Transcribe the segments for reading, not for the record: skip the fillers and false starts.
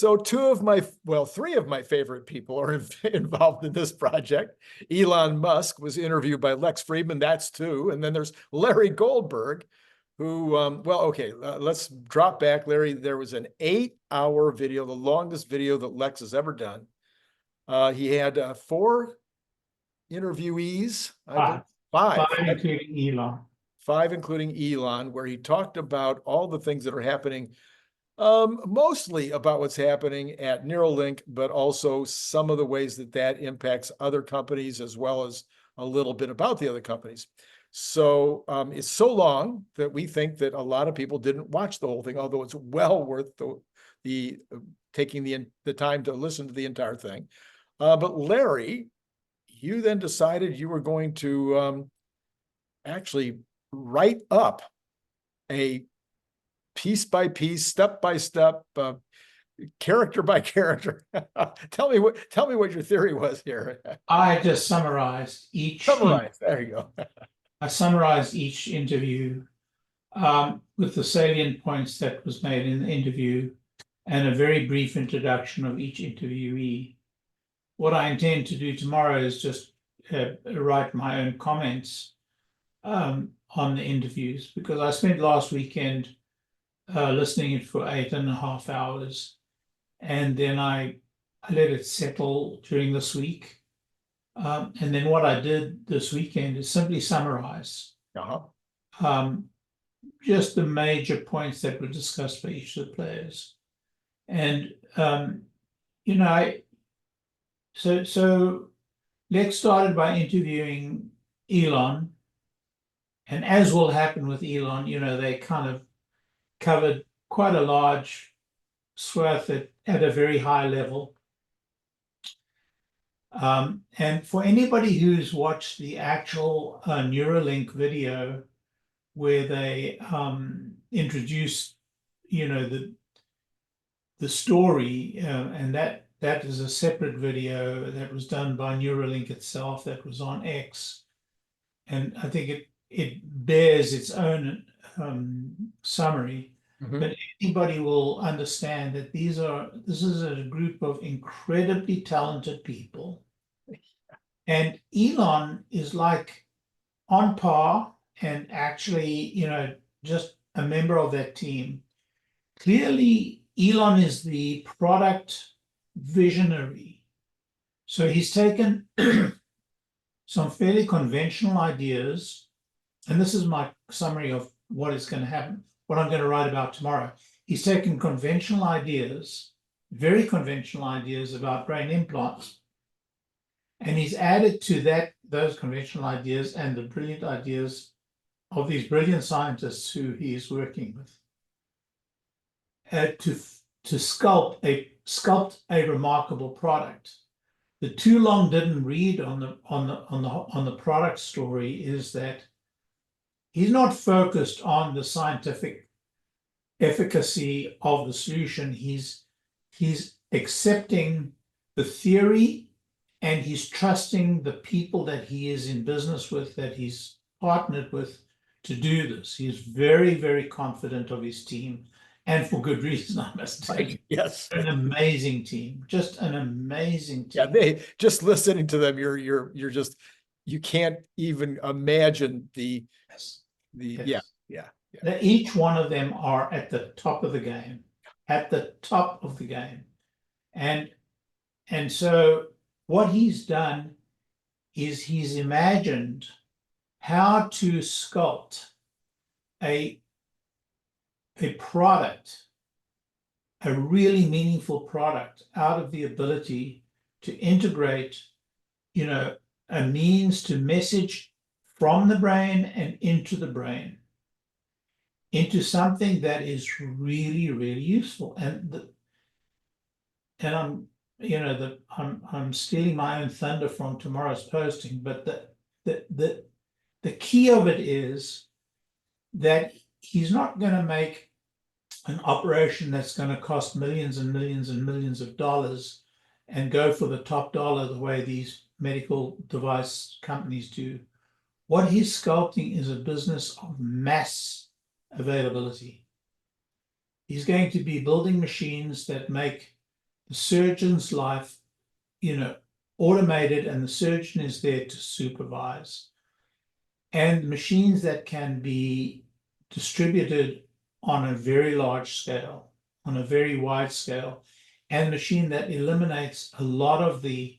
So three of my favorite people are involved in this project. Elon Musk was interviewed by Lex Fridman, that's two. And then there's Larry Goldberg, who, let's drop back, Larry. There was an 8-hour video, the longest video that Lex has ever done. He had 4 interviewees, Five, including Elon. 5, including Elon, where he talked about all the things that are happening, mostly about what's happening at Neuralink, but also some of the ways that that impacts other companies, as well as a little bit about the other companies. So it's so long that we think that a lot of people didn't watch the whole thing, although it's well worth the taking the time to listen to the entire thing. But Larry, you then decided you were going to actually write up a piece by piece, step by step, character by character. Tell me what your theory was here. I just summarized each. There you go. I summarized each interview with the salient points that was made in the interview and a very brief introduction of each interviewee. What I intend to do tomorrow is just write my own comments on the interviews, because I spent last weekend listening it for 8.5 hours, and then I let it settle during this week. And then what I did this weekend is simply summarize just the major points that were discussed by each of the players. And so Lex started by interviewing Elon, and as will happen with Elon, they kind of covered quite a large swath at a very high level. And for anybody who's watched the actual Neuralink video where they introduced, the story, and that is a separate video that was done by Neuralink itself, that was on X, and I think it bears its own summary. But anybody will understand that this is a group of incredibly talented people. And Elon is like on par and actually, just a member of that team. Clearly, Elon is the product visionary. So he's taken some fairly conventional ideas, and this is my summary of what is going to happen, what I'm going to write about tomorrow. He's taken conventional ideas, very conventional ideas about brain implants, and he's added to those conventional ideas and the brilliant ideas of these brilliant scientists who he's working with to sculpt a remarkable product. The too long didn't read on the product story is that he's not focused on the scientific efficacy of the solution. He's accepting the theory, and he's trusting the people that he is in business with, that he's partnered with, to do this. He's very, very confident of his team, and for good reason, I must say. Yes, an amazing team, just an amazing team. Yeah, just listening to them, you can't even imagine yeah. Each one of them are at the top of the game, and so what he's done is he's imagined how to sculpt a product, a really meaningful product, out of the ability to integrate, a means to message from the brain and into the brain, into something that is really, really useful. And I'm stealing my own thunder from tomorrow's posting, but the key of it is that he's not going to make an operation that's going to cost millions and millions and millions of dollars and go for the top dollar the way these medical device companies do. What he's sculpting is a business of mass availability. He's going to be building machines that make the surgeon's life, automated, and the surgeon is there to supervise. And machines that can be distributed on a very large scale, on a very wide scale, and a machine that eliminates a lot of the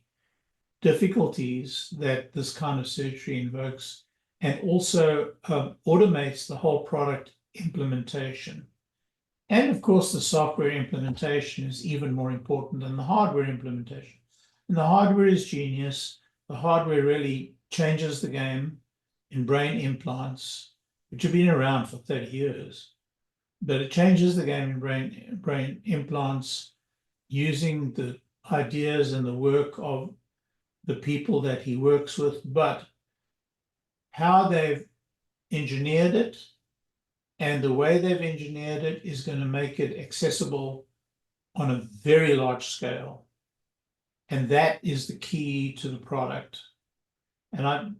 difficulties that this kind of surgery invokes, and also automates the whole product implementation. And of course, the software implementation is even more important than the hardware implementation. And the hardware is genius. The hardware really changes the game in brain implants, which have been around for 30 years. But it changes the game in brain implants using the ideas and the work of the people that he works with, but how they've engineered it and the way they've engineered it is going to make it accessible on a very large scale. And that is the key to the product. And I'm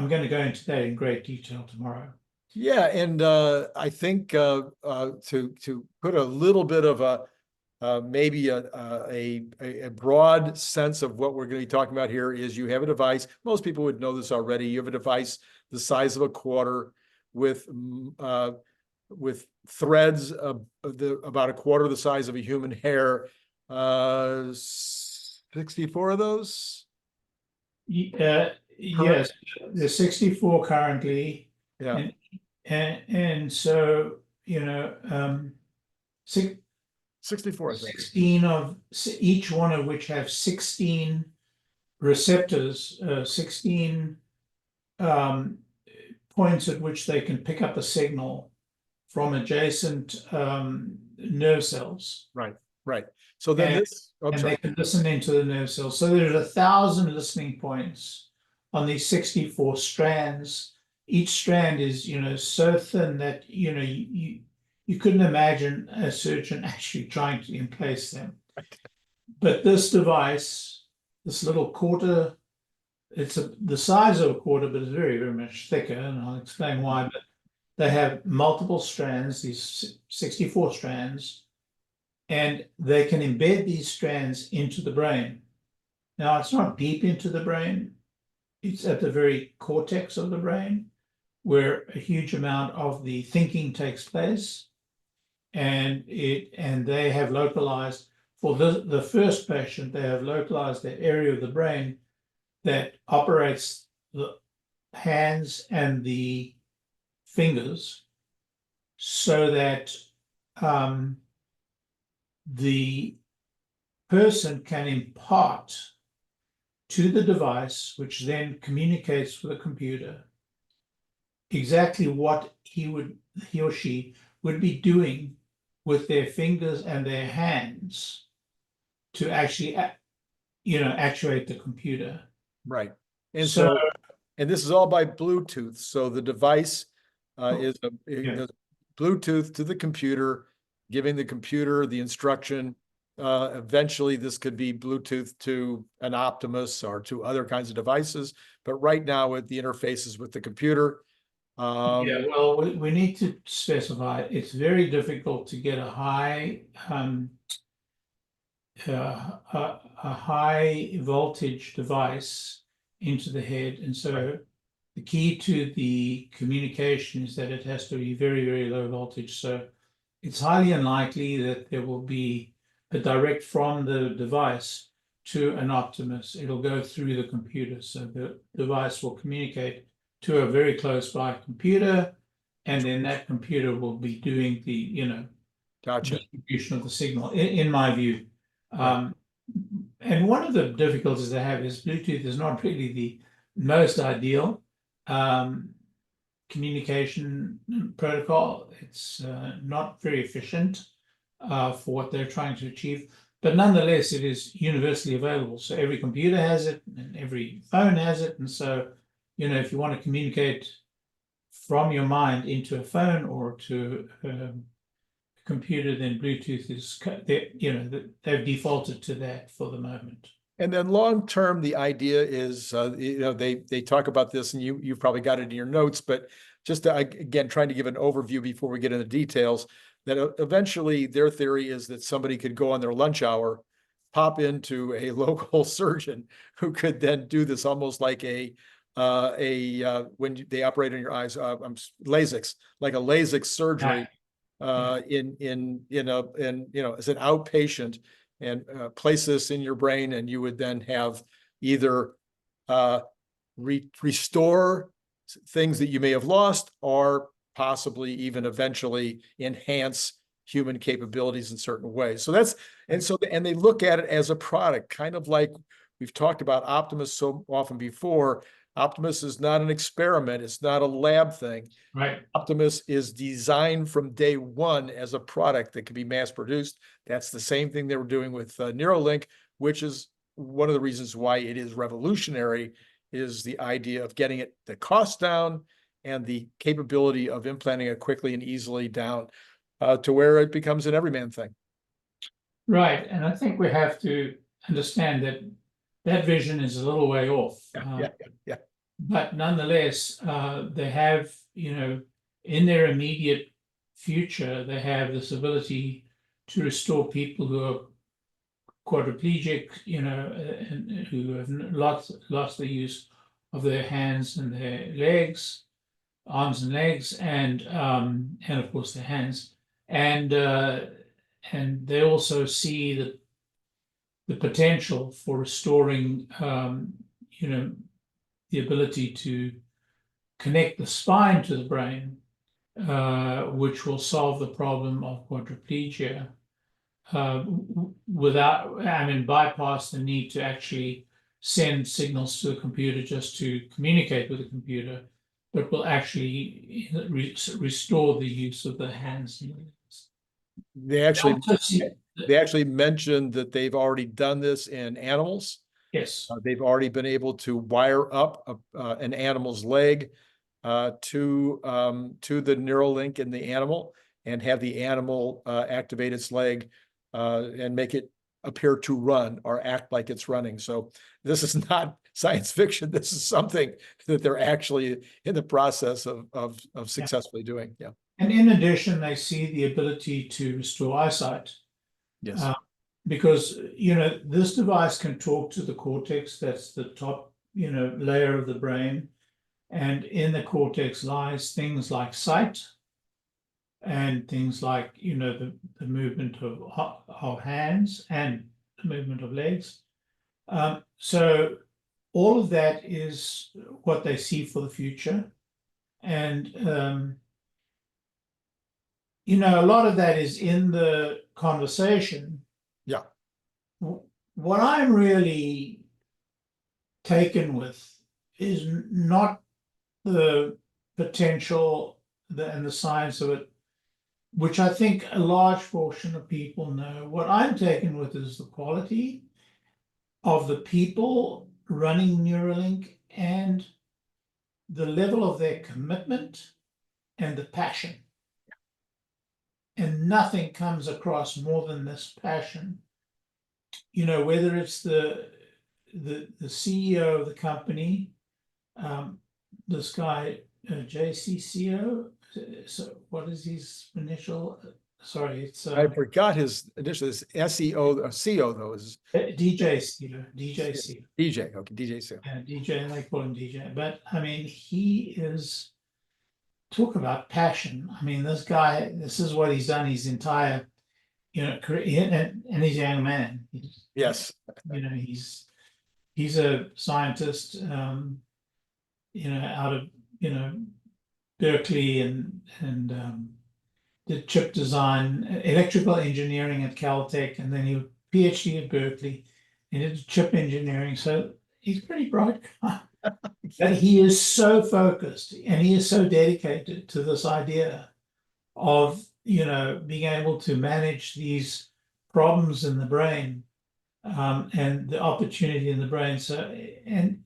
going to go into that in great detail tomorrow. Yeah, and I think to put a little bit of maybe a broad sense of what we're going to be talking about here is you have a device. Most people would know this already. You have a device the size of a quarter with threads about a quarter the size of a human hair. 64 of those. Yes, there's 64 currently. Yeah. And so, 64, I think. 16 of each one of which have 16 receptors, 16 points at which they can pick up a signal from adjacent nerve cells. Right. So then they can listen into the nerve cells. So there's 1,000 listening points on these 64 strands. Each strand is, so thin that, you couldn't imagine a surgeon actually trying to emplace them. But this device, this little quarter, it's the size of a quarter, but it's very, very much thicker, and I'll explain why. But they have multiple strands, these 64 strands, and they can embed these strands into the brain. Now, it's not deep into the brain. It's at the very cortex of the brain, where a huge amount of the thinking takes place. And they have localized, for the first patient, they have localized the area of the brain that operates the hands and the fingers so that the person can impart to the device, which then communicates with the computer, exactly what he or she would be doing with their fingers and their hands to actually, actuate the computer. Right. And so this is all by Bluetooth. So the device is Bluetooth to the computer, giving the computer the instruction. Eventually, this could be Bluetooth to an Optimus or to other kinds of devices. But right now, with the interfaces with the computer. Well, we need to specify it's very difficult to get a high voltage device into the head, and so the key to the communication is that it has to be very, very low voltage. So it's highly unlikely that there will be a direct from the device to an Optimus. It'll go through the computer, so the device will communicate to a very close by computer, and then that computer will be doing the distribution of the signal, in my view. And one of the difficulties they have is Bluetooth is not really the most ideal communication protocol. It's not very efficient for what they're trying to achieve, but nonetheless, it is universally available. So every computer has it, and every phone has it, and so if you want to communicate from your mind into a phone or to a computer, then Bluetooth is, they've defaulted to that for the moment. And then long term, the idea is, they talk about this, and you've probably got it in your notes, but just again, trying to give an overview before we get into details, that eventually their theory is that somebody could go on their lunch hour pop into a local surgeon who could then do this almost like when they operate on your eyes, LASIK, like a LASIK surgery, as an outpatient, and place this in your brain, and you would then have either restore things that you may have lost, or possibly even eventually enhance human capabilities in certain ways. So and they look at it as a product, kind of like we've talked about Optimus so often before. Optimus is not an experiment. It's not a lab thing. Right. Optimus is designed from day one as a product that can be mass produced. That's the same thing they were doing with Neuralink, which is one of the reasons why it is revolutionary, is the idea of getting the cost down and the capability of implanting it quickly and easily down to where it becomes an everyman thing. Right. And I think we have to understand that that vision is a little way off. Yeah. But nonetheless, they have, in their immediate future, they have this ability to restore people who are quadriplegic, and who have lost the use of their hands and their legs, arms and legs, and of course their hands, and they also see the potential for restoring, the ability to connect the spine to the brain, which will solve the problem of quadriplegia, bypass the need to actually send signals to the computer just to communicate with the computer, but will actually restore the use of the hands and legs. They actually mentioned that they've already done this in animals. Yes. They've already been able to wire up an animal's leg to the Neuralink in the animal, and have the animal activate its leg and make it appear to run or act like it's running. So this is not science fiction. This is something that they're actually in the process of successfully doing. Yeah. And in addition, they see the ability to restore eyesight. Yes. Because, this device can talk to the cortex, that's the top, layer of the brain. And in the cortex lies things like sight and things like, the movement of hands and the movement of legs. So all of that is what they see for the future. And, a lot of that is in the conversation. Yeah. What I'm really taken with is not the potential and the science of it, which I think a large portion of people know. What I'm taken with is the quality of the people running Neuralink and the level of their commitment and the passion. And nothing comes across more than this passion. Whether it's the CEO of the company, this guy, 𝐿. So what is his initial? Sorry, it's I forgot his initial. Is SEO, CEO though is 𝐷𝐿. DJ. Okay, DJ. Yeah, DJ, and they call him DJ. But I mean, he is, talk about passion. I mean, this guy, this is what he's done his entire, career, and he's a young man. Yes. He's a scientist, out of, Berkeley, and did chip design, electrical engineering at Caltech, and then he PhD at Berkeley, and did chip engineering. So he's a pretty bright guy. But he is so focused and he is so dedicated to this idea of, being able to manage these problems in the brain, and the opportunity in the brain. So, and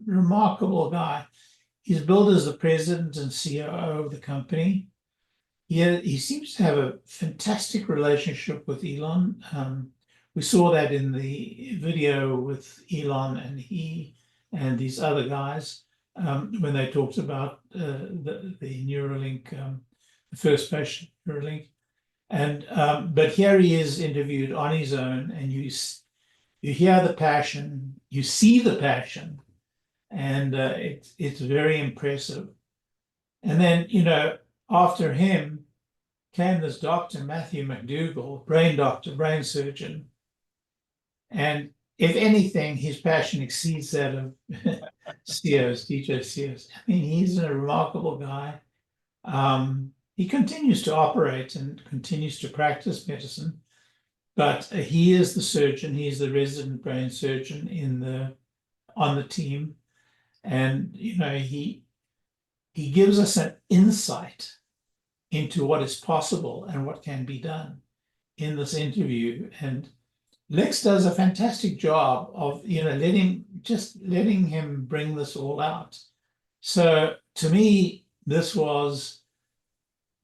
remarkable guy. He's billed as the president and COO of the company. He seems to have a fantastic relationship with Elon. We saw that in the video with Elon and he and these other guys, when they talked about the Neuralink, the first patient Neuralink. And but here he is interviewed on his own, and You hear the passion, you see the passion, and it's very impressive. And then, after him came this Dr. Matthew McDougall, brain doctor, brain surgeon. And if anything, his passion exceeds that of CEOs, DJ CEOs. I mean, he's a remarkable guy. He continues to operate and continues to practice medicine, but he is the surgeon. He's the resident brain surgeon on the team, and he gives us an insight into what is possible and what can be done in this interview. And Lex does a fantastic job of letting him bring this all out. So to me, this was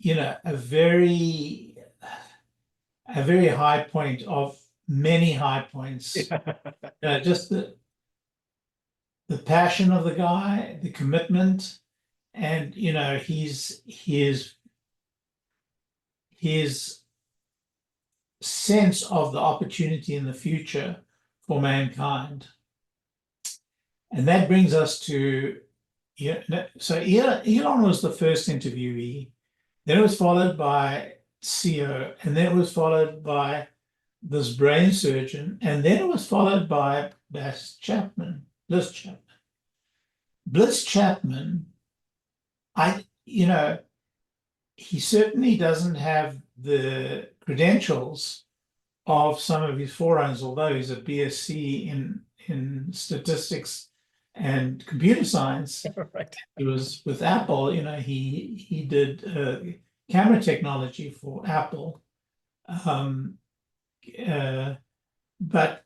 a very high point of many high points. Just the passion of the guy, the commitment, and his sense of the opportunity in the future for mankind. And that brings us to, so Elon was the first interviewee. Then it was followed by CEO, and then it was followed by this brain surgeon, and then it was followed by Bliss Chapman. Bliss Chapman, he certainly doesn't have the credentials of some of his forerunners, although he's a BSc in statistics and computer science. Right. He was with Apple. He did camera technology for Apple, but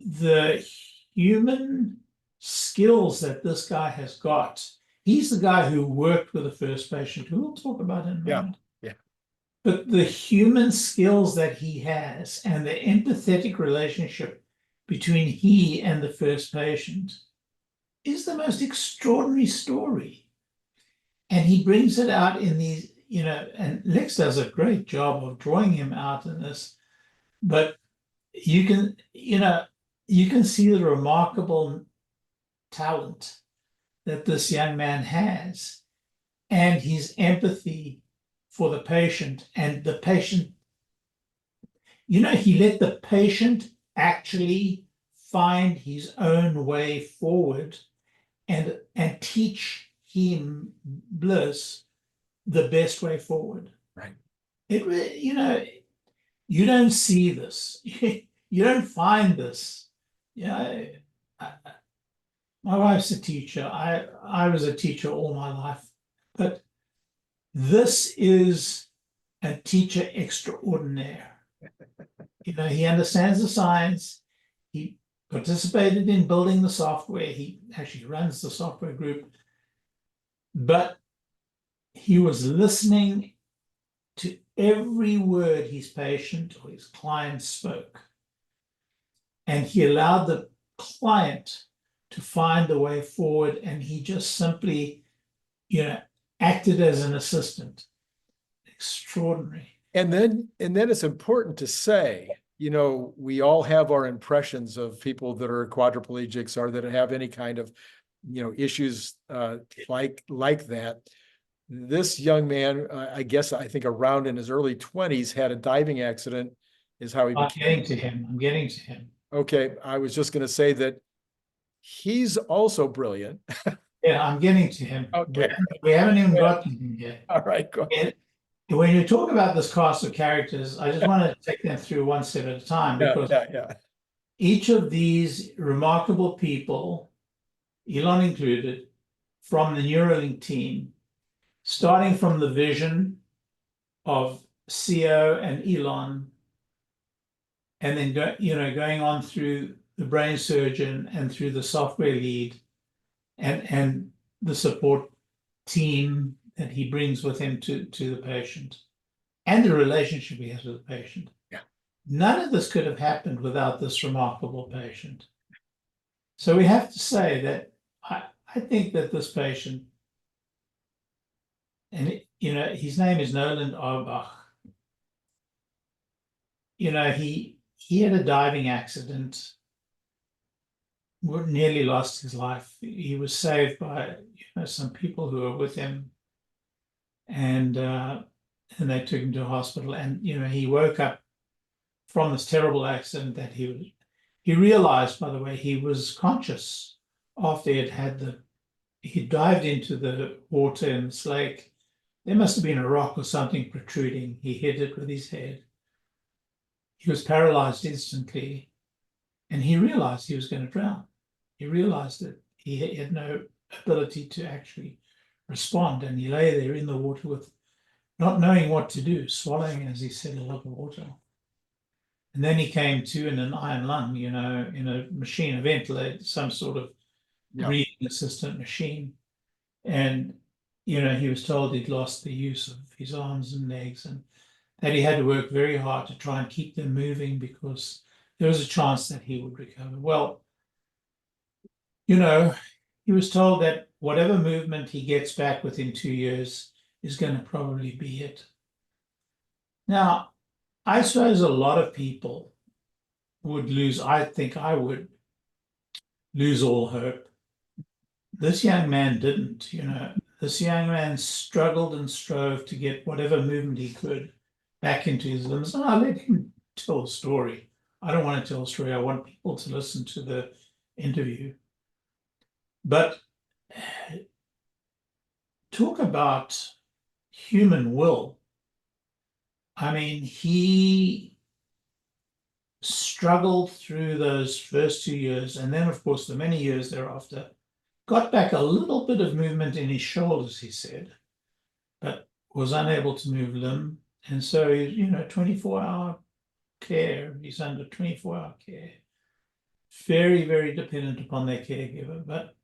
the human skills that this guy has got. He's the guy who worked with the first patient, who we'll talk about in a moment. Yeah. But the human skills that he has and the empathetic relationship between he and the first patient is the most extraordinary story. And he brings it out in these, and Lex does a great job of drawing him out in this. But you can see the remarkable talent that this young man has, and his empathy for the patient, and the patient, he let the patient actually find his own way forward and teach him, Bliss, the best way forward. Right. You don't see this. You don't find this. My wife's a teacher. I was a teacher all my life, but this is a teacher extraordinaire. He understands the science. He participated in building the software. He actually runs the software group, but he was listening to every word his patient or his client spoke, and he allowed the client to find the way forward, and he just simply, acted as an assistant. Extraordinary. And then it's important to say, we all have our impressions of people that are quadriplegics or that have any kind of, issues like that. This young man, I think around in his early 20s, had a diving accident, is how he became. I'm getting to him. Okay, I was just going to say that he's also brilliant. Yeah, I'm getting to him. Okay. We haven't even gotten to him yet. All right, go ahead. And when you talk about this cast of characters, I just want to take them through one step at a time, because each of these remarkable people, Elon included, from the Neuralink team, starting from the vision of CEO and Elon, and then going on through the brain surgeon and through the software lead and the support team that he brings with him to the patient, and the relationship he has with the patient. Yeah. None of this could have happened without this remarkable patient. So we have to say that I think that this patient, and his name is Nolan Auerbach, he he had a diving accident, nearly lost his life. He was saved by some people who were with him, and they took him to a hospital. And he woke up from this terrible accident that he realized, by the way, he was conscious after he dived into the water in this lake. There must have been a rock or something protruding. He hit it with his head. He was paralyzed instantly, and he realized he was going to drown. He realized that he had no ability to actually respond, and he lay there in the water with not knowing what to do, swallowing, as he said, a lot of water. And then he came to in an iron lung, in a machine, a ventilator, some sort of breathing assistant machine. And, he was told he'd lost the use of his arms and legs, and that he had to work very hard to try and keep them moving because there was a chance that he would recover. Well, he was told that whatever movement he gets back within 2 years is going to probably be it. Now, I suppose a lot of people would lose, I think I would lose all hope. This young man didn't, This young man struggled and strove to get whatever movement he could back into his limbs. And I let him tell the story. I don't want to tell a story. I want people to listen to the interview. But talk about human will. I mean, he struggled through those first 2 years, and then, of course, the many years thereafter, got back a little bit of movement in his shoulders, he said, but was unable to move limb. And so, 24-hour care, he's under 24-hour care. Very, very dependent upon their caregiver, but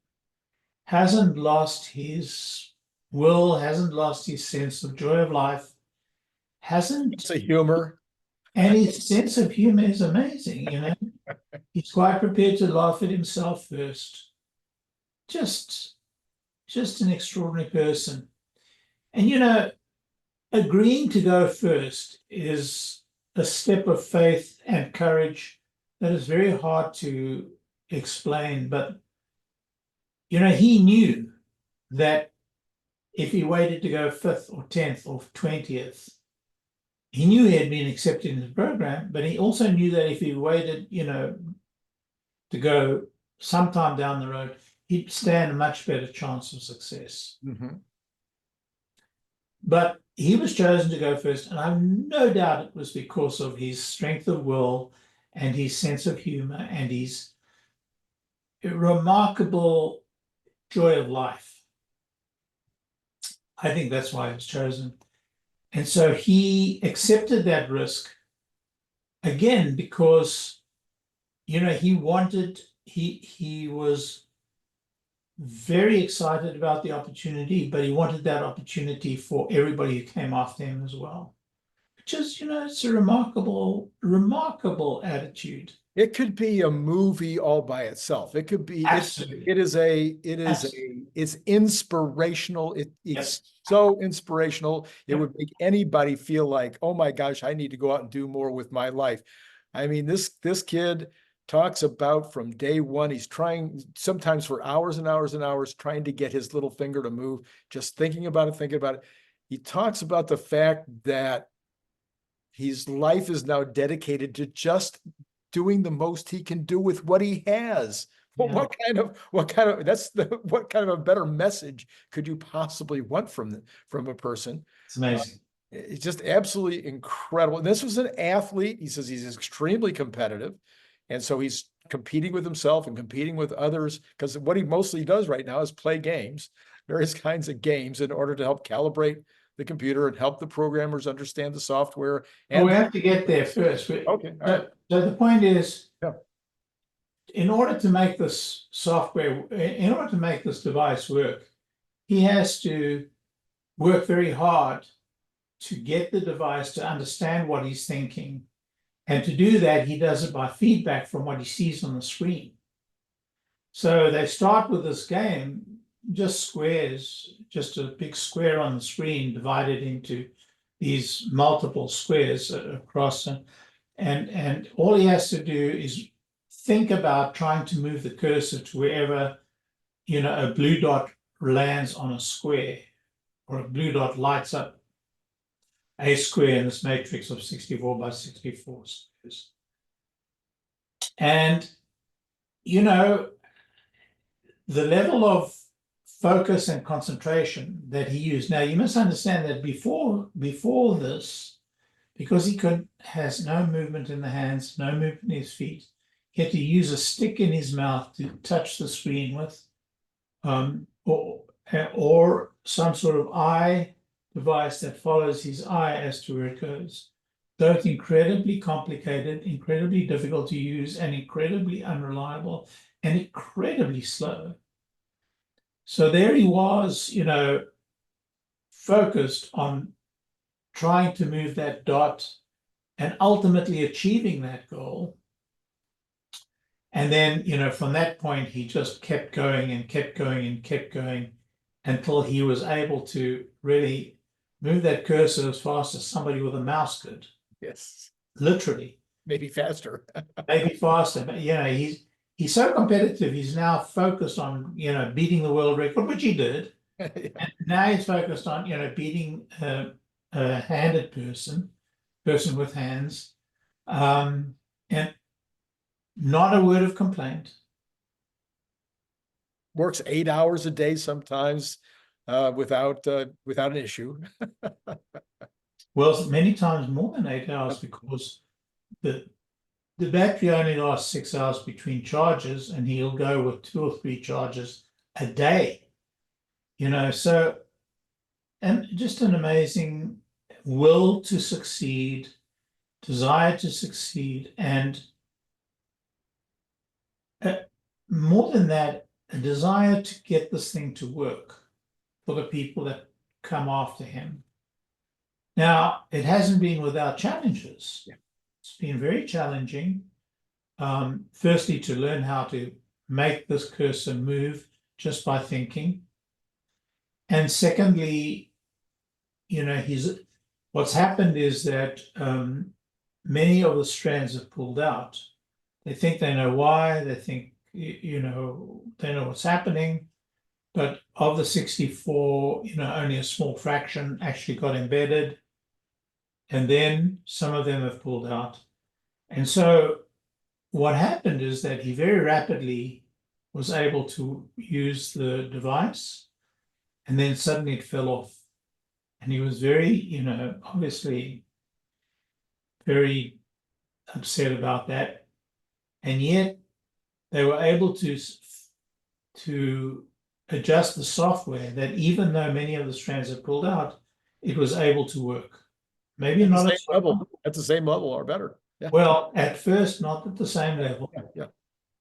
hasn't lost his will, hasn't lost his sense of joy of life, It's a humor. And his sense of humor is amazing, He's quite prepared to laugh at himself first. Just an extraordinary person. And, agreeing to go first is a step of faith and courage that is very hard to explain. But, he knew that if he waited to go 5th or 10th or 20th, he knew he had been accepted in the program, but he also knew that if he waited, to go sometime down the road, he'd stand a much better chance of success. Mm-hmm. But he was chosen to go first, and I have no doubt it was because of his strength of will and his sense of humor and his remarkable joy of life. I think that's why he was chosen. And so he accepted that risk, again, because, he was very excited about the opportunity, but he wanted that opportunity for everybody who came after him as well. Which is, it's a remarkable attitude. It could be a movie all by itself. It could be, Absolutely. It's inspirational. It's so inspirational. It would make anybody feel like, oh my gosh, I need to go out and do more with my life. I mean, this kid talks about from day one, he's trying sometimes for hours and hours and hours, trying to get his little finger to move, just thinking about it. He talks about the fact that his life is now dedicated to just doing the most he can do with what he has. Well, Yeah. what kind of a better message could you possibly want from a person? It's amazing. It's just absolutely incredible. And this was an athlete. He says he's extremely competitive. And so he's competing with himself and competing with others, because what he mostly does right now is play games, various kinds of games, in order to help calibrate the computer and help the programmers understand the software. And we have to get there first. Okay. So the point is, Yeah. in order to make this software, in order to make this device work, he has to work very hard to get the device to understand what he's thinking. And to do that, he does it by feedback from what he sees on the screen. So they start with this game, just squares, just a big square on the screen divided into these multiple squares across. And all he has to do is think about trying to move the cursor to wherever, a blue dot lands on a square, or a blue dot lights up a square in this matrix of 64 by 64 squares. And, the level of focus and concentration that he used. Now, you must understand that before this, because he has no movement in the hands, no movement in his feet, he had to use a stick in his mouth to touch the screen with, or some sort of eye device that follows his eye as to where it goes. Both incredibly complicated, incredibly difficult to use, and incredibly unreliable, and incredibly slow. So there he was, focused on trying to move that dot and ultimately achieving that goal. And then, from that point, he just kept going and kept going and kept going until he was able to really move that cursor as fast as somebody with a mouse could. Yes. Literally. Maybe faster. Maybe faster. But, he's so competitive. He's now focused on, beating the world record, which he did. Yeah. And now he's focused on, beating a handed person with hands. And not a word of complaint. Works 8 hours a day sometimes without an issue. Well, many times more than 8 hours, because the battery only lasts 6 hours between charges, and he'll go with 2 or 3 charges a day. So, and just an amazing will to succeed, desire to succeed, and more than that, a desire to get this thing to work for the people that come after him. Now, it hasn't been without challenges. Yeah. It's been very challenging. Firstly, to learn how to make this cursor move just by thinking. And secondly, what's happened is that many of the strands have pulled out. They think they know why, they think, they know what's happening. But of the 64, only a small fraction actually got embedded. And then some of them have pulled out. And so what happened is that he very rapidly was able to use the device, and then suddenly it fell off. And he was very, obviously very upset about that. And yet they were able to adjust the software that, even though many of the strands had pulled out, it was able to work. Maybe At not the same level, at the same level or better. Yeah. Well, at first, not at the same level. Yeah.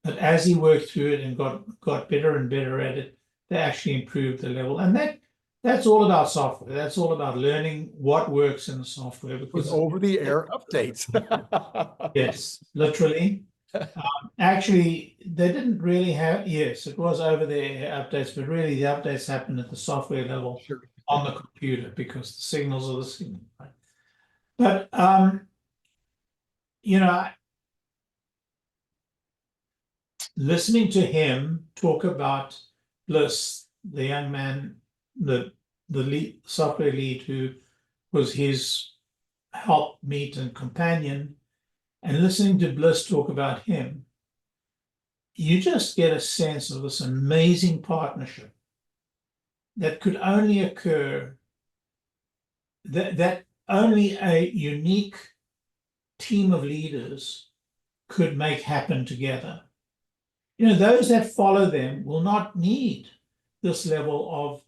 But as he worked through it and got better and better at it, they actually improved the level. And that's all about software. That's all about learning what works in the software. With over-the-air updates. Yes, literally. Actually, they didn't really have, yes, it was over-the-air updates, but really the updates happened at the software level. Sure. On the computer, because the signals are the signal. Right? But, listening to him talk about Bliss, the young man, the lead, software lead, who was his helpmeet and companion, and listening to Bliss talk about him, you just get a sense of this amazing partnership that could only occur, that only a unique team of leaders could make happen together. Those that follow them will not need this level of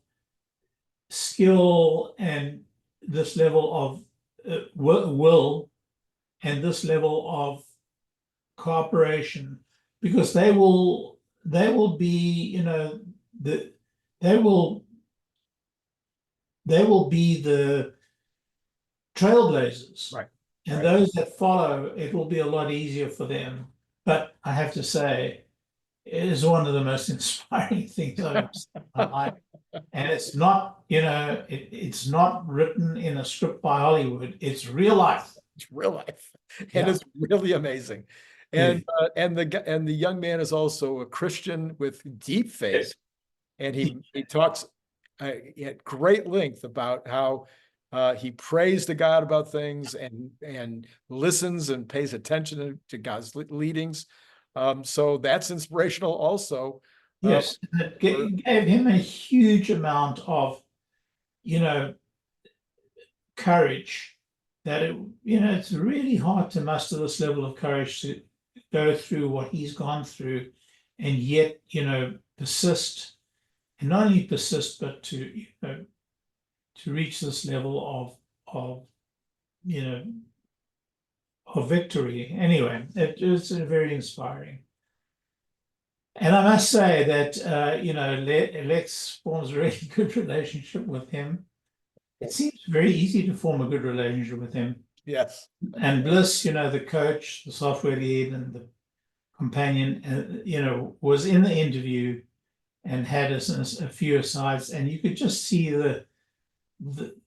skill and this level of will and this level of cooperation, because they will be, they will be the trailblazers. Right. And right. Those that follow, it will be a lot easier for them. But I have to say, it is one of the most inspiring things I've seen in my life. And it's not, it's not written in a script by Hollywood. It's real life. It's real life, and Yeah. it's really amazing. And the young man is also a Christian with deep faith, and he talks at great length about how he prays to God about things and listens and pays attention to God's leadings. So that's inspirational also. Yes, it gave him a huge amount of, courage. That it's really hard to muster this level of courage to go through what he's gone through, and yet persist, and not only persist, but to to reach this level of of victory. Anyway, it's very inspiring. And I must say that Lex forms a really good relationship with him. It seems very easy to form a good relationship with him. Yes. And Bliss, the coach, the software lead, and the companion, was in the interview and had a few asides, and you could just see the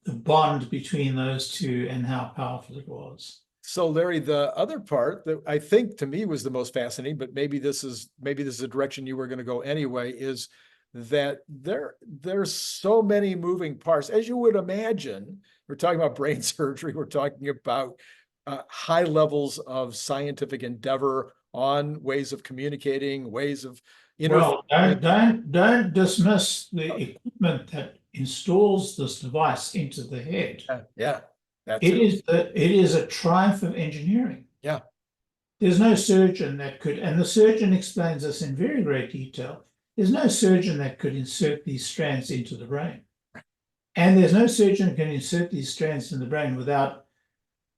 bond between those two and how powerful it was. So Larry, the other part that I think to me was the most fascinating, but maybe this is a direction you were going to go anyway, is that there's so many moving parts. As you would imagine, we're talking about brain surgery, we're talking about high levels of scientific endeavor on ways of communicating, ways of Well, don't dismiss the equipment that installs this device into the head. Yeah, that's it is a triumph of engineering. Yeah. There's no surgeon that could, and the surgeon explains this in very great detail. There's no surgeon that could insert these strands into the brain. And there's no surgeon who can insert these strands in the brain without,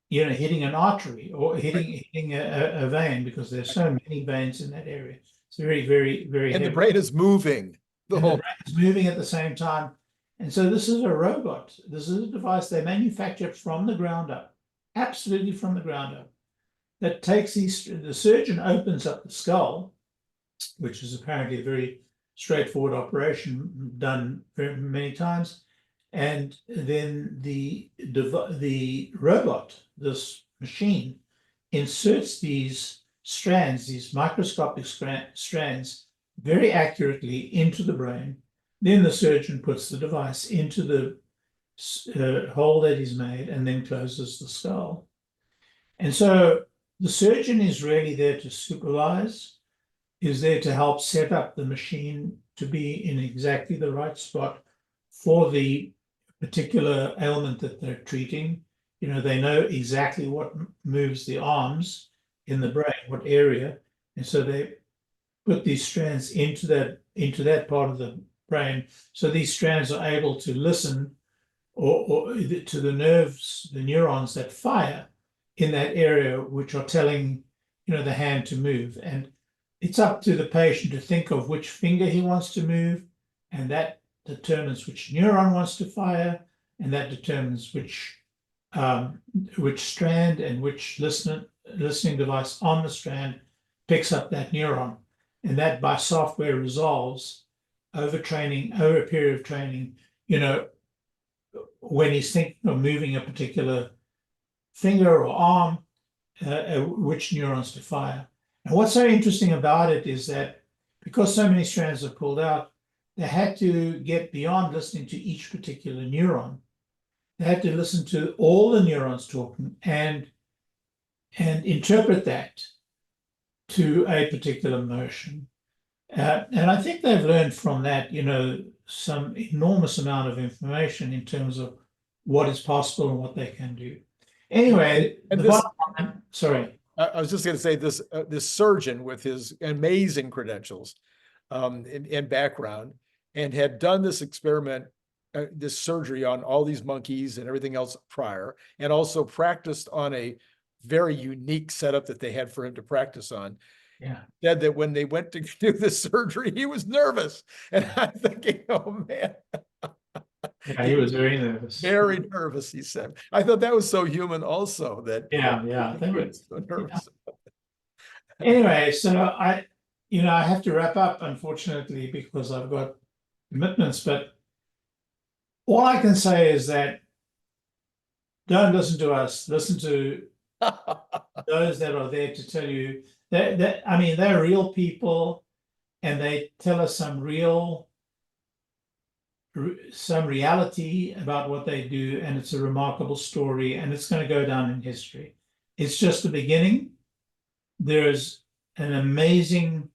hitting an artery or hitting a vein, because there's so many veins in that area. It's very, very, very And heavy. the brain is moving. The brain is moving at the same time. And so this is a robot. This is a device they manufacture from the ground up, absolutely from the ground up, that takes the surgeon opens up the skull, which is apparently a very straightforward operation done very many times. And then the robot, this machine, inserts these strands, these microscopic strands, very accurately into the brain. Then the surgeon puts the device into the hole that he's made and then closes the skull. And so the surgeon is really there to supervise, is there to help set up the machine to be in exactly the right spot for the particular ailment that they're treating. They know exactly what moves the arms in the brain, what area. And so they put these strands into that part of the brain. So these strands are able to listen or to the nerves, the neurons that fire in that area, which are telling, the hand to move. And it's up to the patient to think of which finger he wants to move, and that determines which neuron wants to fire, and that determines which strand and which listening device on the strand picks up that neuron. And that by software resolves over a period of training, when he's thinking of moving a particular finger or arm, which neurons to fire. And what's so interesting about it is that because so many strands are pulled out, they had to get beyond listening to each particular neuron. They had to listen to all the neurons talking and interpret that to a particular motion. And I think they've learned from that, some enormous amount of information in terms of what is possible and what they can do. Anyway, sorry. I was just going to say this surgeon with his amazing credentials and background, and had done this experiment, this surgery on all these monkeys and everything else prior, and also practiced on a very unique setup that they had for him to practice on. Yeah. Said that when they went to do this surgery, he was nervous. And I'm thinking, oh man. Yeah, he was very nervous. Very nervous, he said. I thought that was so human also, that he was so nervous. Yeah. Anyway, so I have to wrap up, unfortunately, because I've got commitments, but all I can say is that don't listen to us, listen to Those that are there to tell you that I mean, they're real people, and they tell us some reality about what they do, and it's a remarkable story, and it's going to go down in history. It's just the beginning. There's an amazing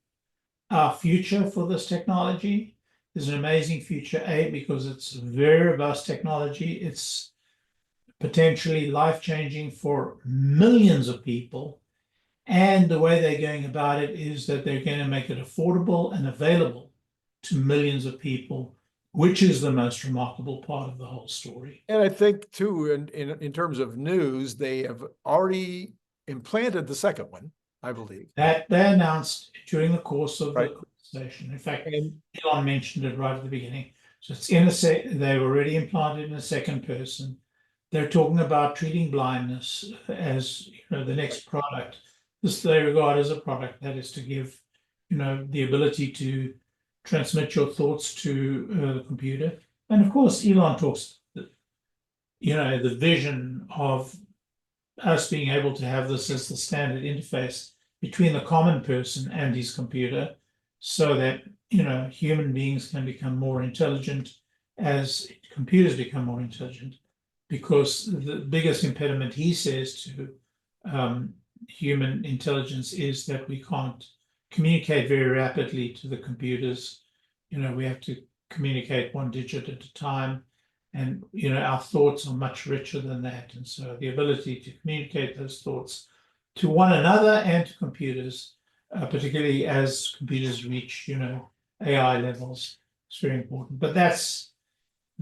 future for this technology. There's an amazing future, because it's very robust technology. It's potentially life-changing for millions of people. And the way they're going about it is that they're going to make it affordable and available to millions of people, which is the most remarkable part of the whole story. And I think too, in terms of news, they have already implanted the second one, I believe. That they announced during the course of Right. the conversation. In fact, And Elon mentioned it right at the beginning. So it's they've already implanted in a second person. They're talking about treating blindness as, the next product. This they regard as a product that is to give, the ability to transmit your thoughts to the computer. And of course, Elon talks, the vision of us being able to have this as the standard interface between the common person and his computer, so that, human beings can become more intelligent as computers become more intelligent. Because the biggest impediment, he says, to human intelligence is that we can't communicate very rapidly to the computers. We have to communicate one digit at a time, and our thoughts are much richer than that. And so the ability to communicate those thoughts to one another and to computers, particularly as computers reach AI levels, is very important. But that's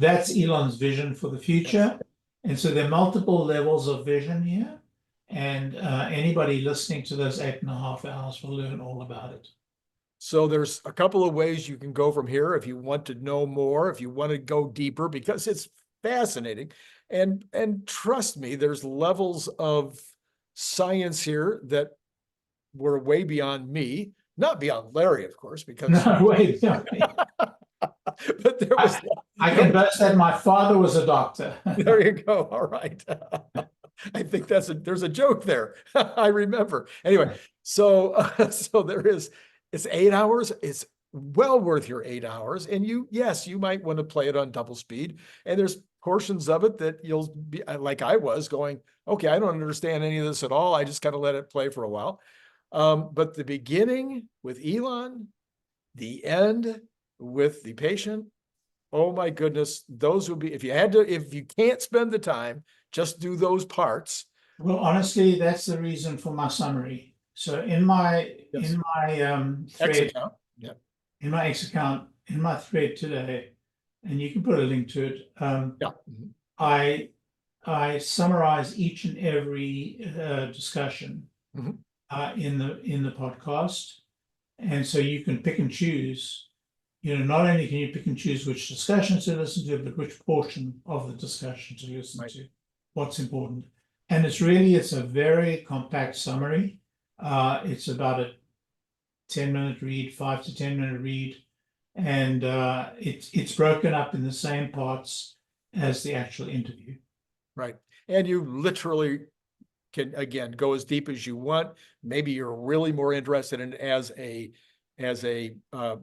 Elon's vision for the future. And so there are multiple levels of vision here, and anybody listening to those 8.5 hours will learn all about it. so there's a couple of ways you can go from here if you want to know more, if you want to go deeper, because it's fascinating. And trust me, there's levels of science here that were way beyond me, not beyond Larry, of course, because No, wait. but there was I can boast that my father was a doctor. there you go. All right. I think there's a joke there. I remember. Anyway, so it's 8 hours. It's well worth your 8 hours. And you might want to play it on double speed. And there's portions of it that you'll be like I was going, okay, I don't understand any of this at all. I just kind of let it play for a while. But the beginning with Elon, the end with the patient, oh my goodness, those would be, if you can't spend the time, just do those parts. Well, honestly, that's the reason for my summary. So in my Yes. X thread, account. Yeah. in my X account, in my thread today, and you can put a link to it. Yeah. I summarize each and every discussion Mhm. in the podcast, and so you can pick and choose. Not only can you pick and choose which discussions to listen to, but which portion of the discussion to listen to, what's important. And it's a very compact summary. It's about a 10-minute read, 5 to 10-minute read, and it's broken up in the same parts as the actual interview. Right. And you literally can, again, go as deep as you want. Maybe you're really more interested in as a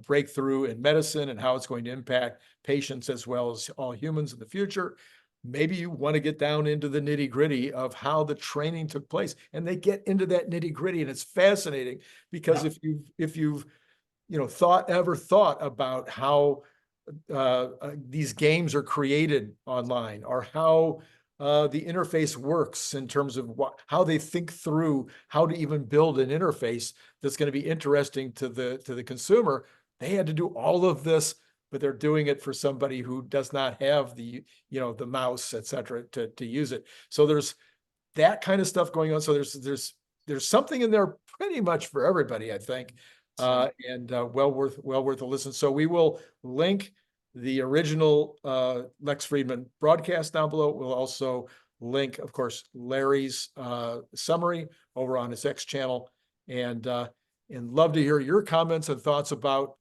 breakthrough in medicine and how it's going to impact patients as well as all humans in the future. Maybe you want to get down into the nitty-gritty of how the training took place, and they get into that nitty-gritty, and it's fascinating because if you've ever thought about how these games are created online, or how the interface works in terms of how they think through how to even build an interface that's going to be interesting to the consumer. They had to do all of this, but they're doing it for somebody who does not have the mouse, et cetera, to use it. So there's that kind of stuff going on. So there's something in there pretty much for everybody, I think, and well worth a listen. So we will link the original Lex Fridman broadcast down below. We'll also link, of course, Larry's summary over on his X channel, and love to hear your comments and thoughts about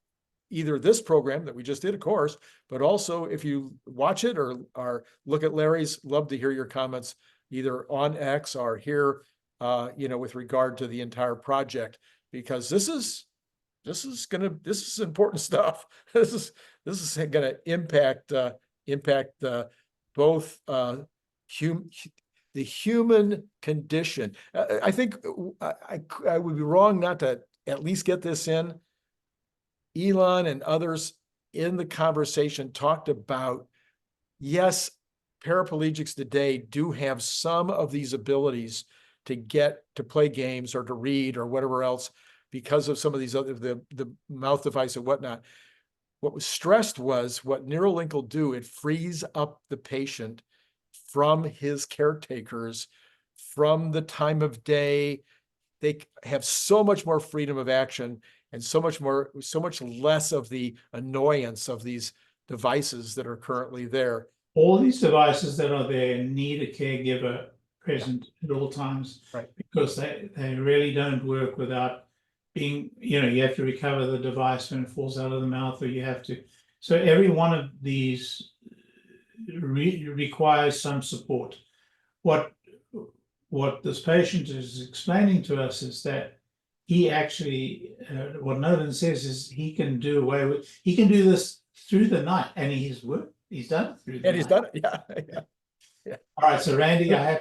either this program that we just did, of course, but also if you watch it or look at Larry's, love to hear your comments either on X or here with regard to the entire project, because this is important stuff. This is gonna impact both the human condition. I think I would be wrong not to at least get this in. Elon and others in the conversation talked about, yes, paraplegics today do have some of these abilities to get to play games or to read or whatever else because of some of these other, the mouth device and whatnot. What was stressed was what Neuralink will do, it frees up the patient from his caretakers, from the time of day. They have so much more freedom of action and so much less of the annoyance of these devices that are currently there. All these devices that are there need a caregiver present at all times, right? Because they really don't work without being, you have to recover the device when it falls out of the mouth, or you have to. So every one of these requires some support. What this patient is explaining to us is that he actually, what Nolan says is he can do this through the night, and he's done it through the night. And he's done it, yeah. All right, so Randy, All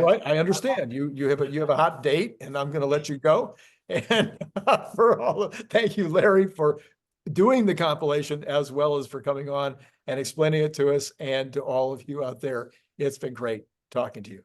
right, I understand. You have a hot date, and I'm going to let you go. And thank you, Larry, for doing the compilation as well as for coming on and explaining it to us and to all of you out there. It's been great talking to you.